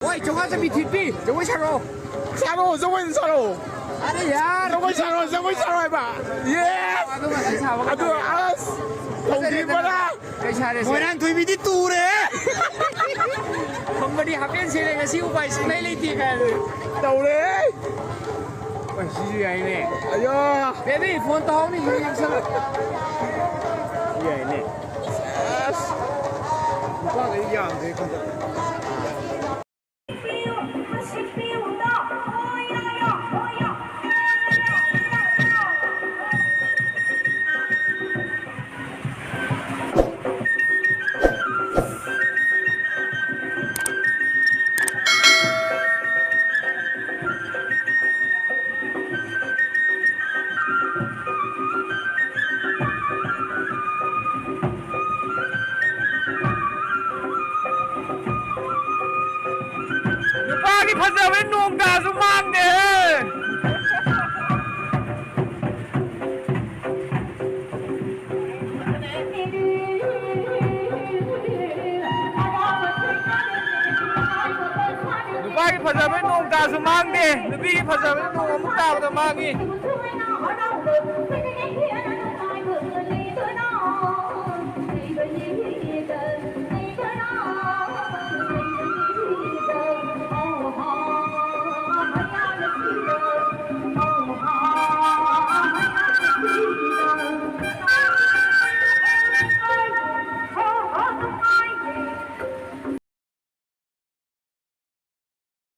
喂，中华这边铁皮，中国下肉，下路，中国人下路，哎呀，中国下路，中国下路吧，yes，aduh alas，同志们啊，Moirang Thoibiga itu deh， không có đi học viên xe này là siêu quay xe này lên tiền này, đâu đấy， 喂，是这样的，哎呀，别别，放刀你这样子了，这样的，yes，你挂个一样可以看到。 Pagi Fajeihee nung ka sumang deh. Pagi Fajeihee nung ka sumang deh. Lebih Fajeihee nung kamu tahu temangi.